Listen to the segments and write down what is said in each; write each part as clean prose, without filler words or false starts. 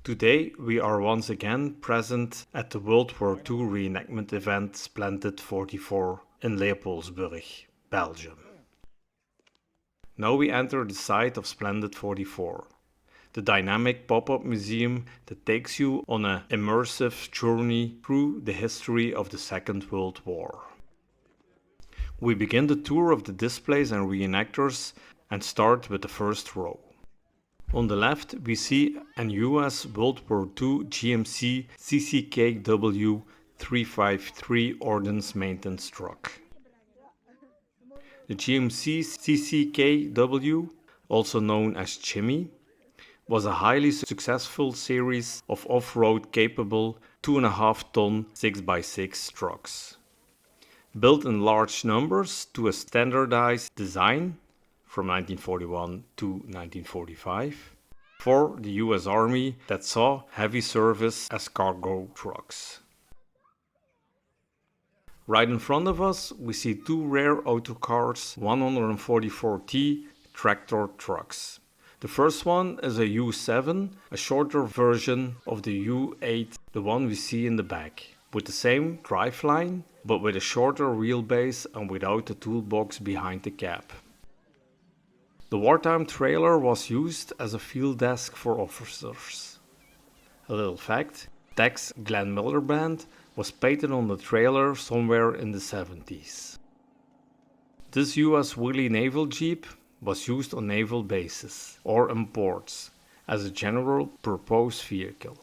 Today we are once again present at the World War II reenactment event Splendid 44 in Leopoldsburg, Belgium. Now we enter the site of Splendid 44, the dynamic pop-up museum that takes you on an immersive journey through the history of the Second World War. We begin the tour of the displays and reenactors and start with the first row. On the left we see an US World War II GMC CCKW-353 Ordnance maintenance truck. The GMC CCKW, also known as Jimmy, was a highly successful series of off-road capable 2.5-ton 6x6 trucks. Built in large numbers to a standardized design from 1941 to 1945 for the US Army that saw heavy service as cargo trucks. Right in front of us we see two rare Autocars 144T tractor trucks. The first one is a U7, a shorter version of the U8, the one we see in the back, with the same driveline but with a shorter wheelbase and without the toolbox behind the cab. The wartime trailer was used as a field desk for officers. A little fact, Tech's Glenn Miller Band was painted on the trailer somewhere in the 70s. This US Willy naval jeep was used on naval bases or in ports as a general purpose vehicle.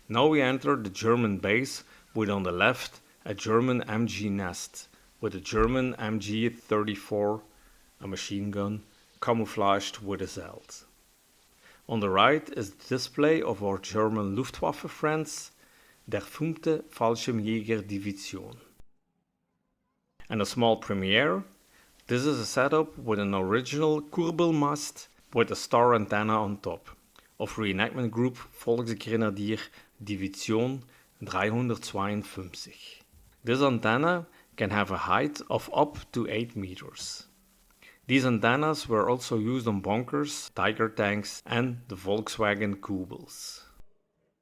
Now we enter the German base with on the left a German MG nest with a German MG-34, a machine gun, camouflaged with a Zelt. On the right is the display of our German Luftwaffe friends, der 5. Fallschirmjäger-Division. And a small premiere, this is a setup with an original Kurbelmast with a star antenna on top, of reenactment group Volksgrenadier Division 352. This antenna can have a height of up to 8 meters. These antennas were also used on bunkers, Tiger tanks and the Volkswagen Kubels.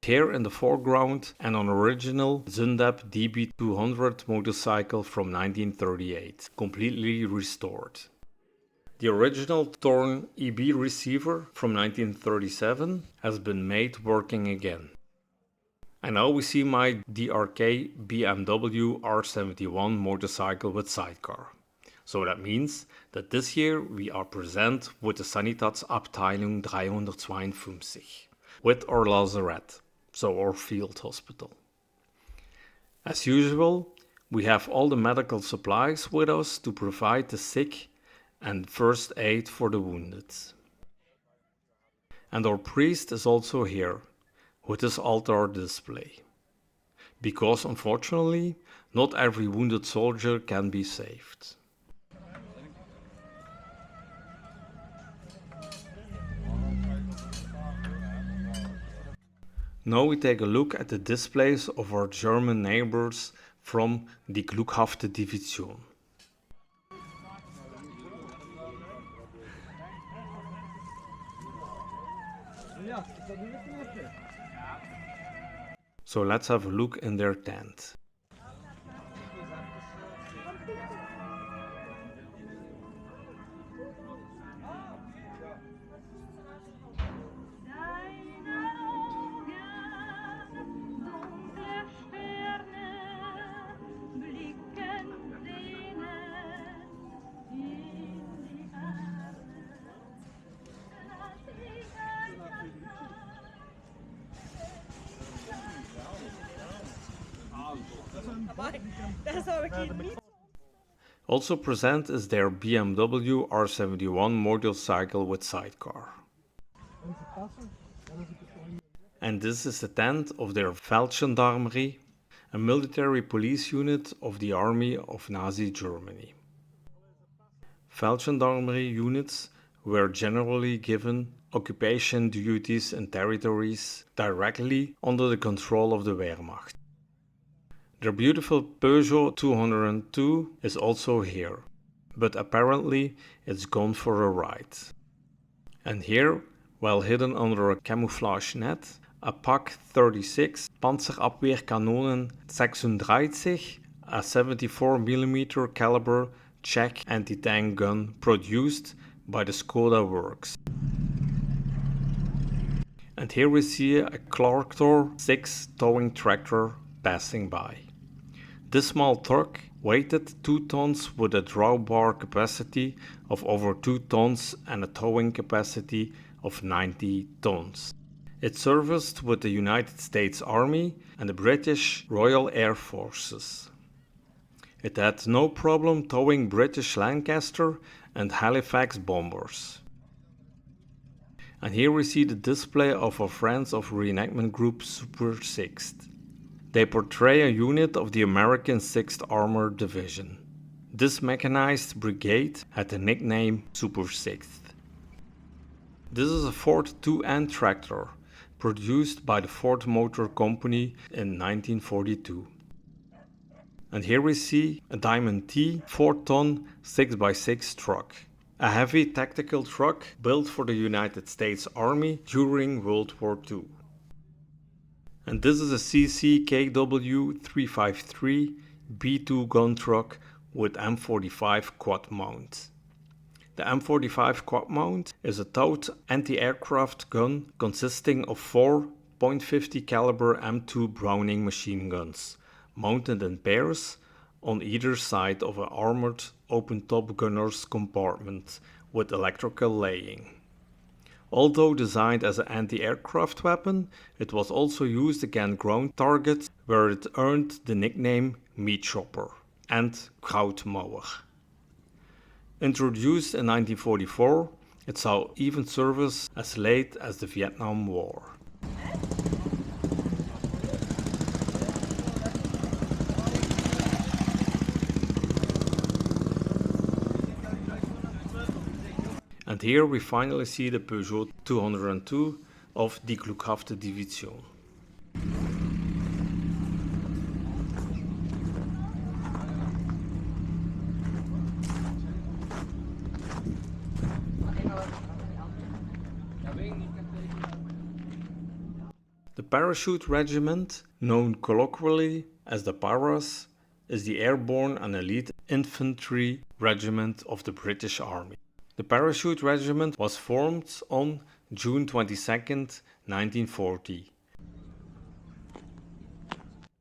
Here in the foreground an original Zundapp DB200 motorcycle from 1938, completely restored. The original torn EB receiver from 1937 has been made working again. And now we see my DRK BMW R71 motorcycle with sidecar. So that means that this year we are present with the Sanitatsabteilung 352, with our lazaret, so our field hospital. As usual, we have all the medical supplies with us to provide the sick and first aid for the wounded. And our priest is also here, with his altar display. Because unfortunately, not every wounded soldier can be saved. Now we take a look at the displays of our German neighbors from the Gluckhafte Division. So let's have a look in their tent. Also present is their BMW R71 motorcycle with sidecar. And this is the tent of their Feldgendarmerie, a military police unit of the army of Nazi Germany. Feldgendarmerie units were generally given occupation duties in territories directly under the control of the Wehrmacht. Their beautiful Peugeot 202 is also here, but apparently it's gone for a ride. And here well hidden under a camouflage net, a PaK 36 Panzerabwehrkanonen 36, a 74mm caliber Czech anti-tank gun produced by the Skoda works. And here we see a Clarktor 6 towing tractor passing by. This small truck weighed 2 tons with a drawbar capacity of over 2 tons and a towing capacity of 90 tons. It serviced with the United States Army and the British Royal Air Forces. It had no problem towing British Lancaster and Halifax bombers. And here we see the display of our friends of Reenactment Group Super 6th. They portray a unit of the American 6th Armored Division. This mechanized brigade had the nickname Super 6th. This is a Ford 2N tractor, produced by the Ford Motor Company in 1942. And here we see a Diamond T 4-ton 6x6 truck. A heavy tactical truck built for the United States Army during World War II. And this is a CCKW-353 B2 gun truck with M45 Quadmount. The M45 Quadmount is a towed anti-aircraft gun consisting of 4 .50 caliber M2 Browning machine guns, mounted in pairs on either side of an armored open-top gunner's compartment with electrical laying. Although designed as an anti-aircraft weapon, it was also used against ground targets where it earned the nickname Meat Chopper and Krautmauer. Introduced in 1944, it saw even service as late as the Vietnam War. And here we finally see the Peugeot 202 of the Gluckhafte Division. The Parachute Regiment, known colloquially as the Paras, is the airborne and elite infantry regiment of the British Army. The Parachute Regiment was formed on June 22, 1940.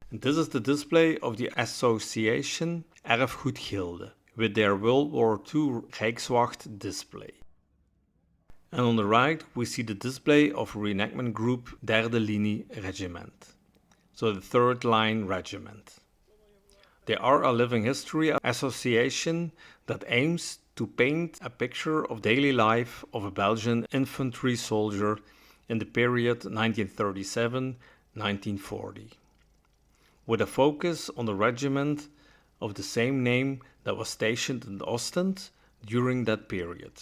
And this is the display of the association Erfgoedgilde with their World War II Rijkswacht display. And on the right we see the display of Reenactment Group Derde Linie Regiment, so the third line regiment. They are a living history association that aims to paint a picture of daily life of a Belgian infantry soldier in the period 1937-1940, with a focus on the regiment of the same name that was stationed in Ostend during that period.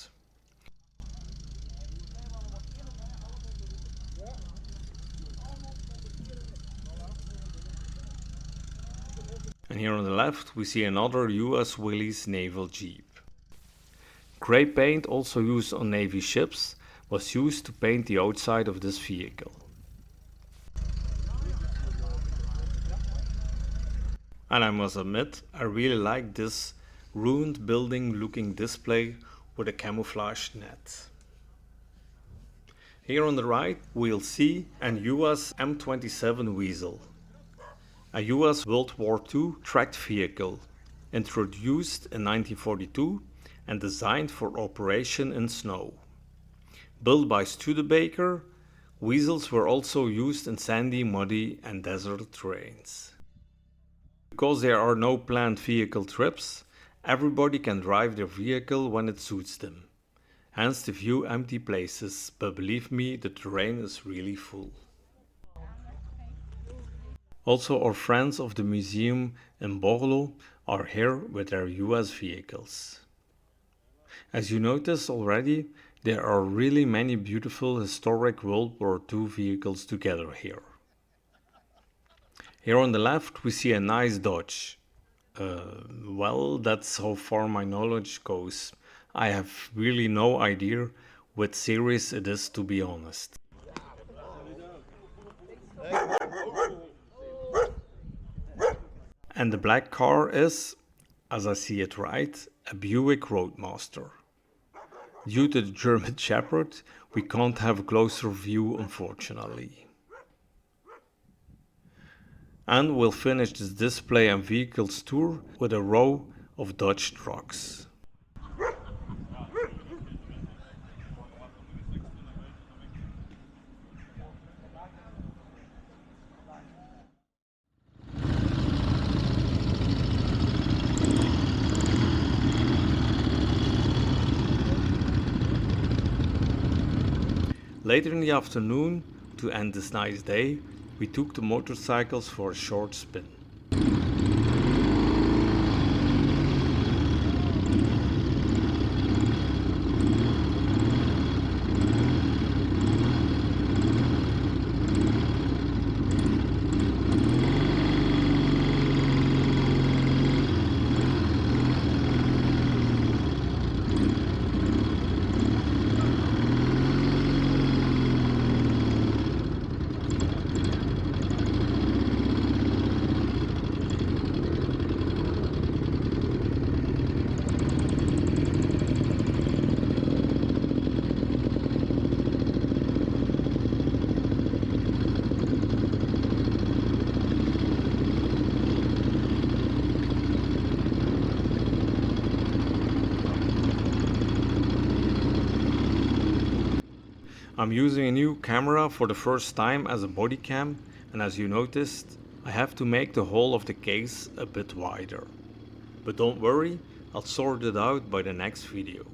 And here on the left we see another US Willys naval jeep. Grey paint, also used on Navy ships, was used to paint the outside of this vehicle. And I must admit, I really like this ruined building looking display with a camouflage net. Here on the right we'll see an US M29 Weasel, a US World War II tracked vehicle, introduced in 1942 and designed for operation in snow. Built by Studebaker, Weasels were also used in sandy, muddy and desert terrains. Because there are no planned vehicle trips, everybody can drive their vehicle when it suits them. Hence the few empty places, but believe me, the terrain is really full. Also our friends of the museum in Borlo are here with their US vehicles. As you notice already, there are really many beautiful historic World War II vehicles together here. Here on the left we see a nice Dodge. Well, that's how far my knowledge goes. I have really no idea With series it is, to be honest. And the black car is, as I see it right, a Buick Roadmaster. Due to the German Shepherd, we can't have a closer view, unfortunately. And we'll finish this display and vehicles tour with a row of Dutch trucks. Later in the afternoon, to end this nice day, we took the motorcycles for a short spin. I'm using a new camera for the first time as a body cam, and as you noticed, I have to make the hole of the case a bit wider. But don't worry, I'll sort it out by the next video.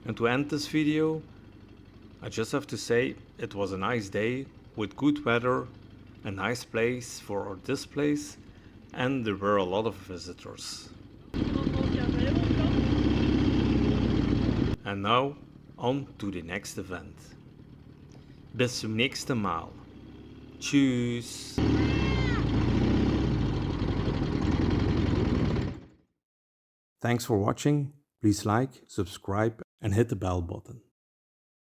And to end this video, I just have to say, it was a nice day with good weather, a nice place for this place, and there were a lot of visitors. And now, on to the next event. Bis zum nächsten Mal. Tschüss. Thanks for watching. Please like, subscribe, and hit the bell button.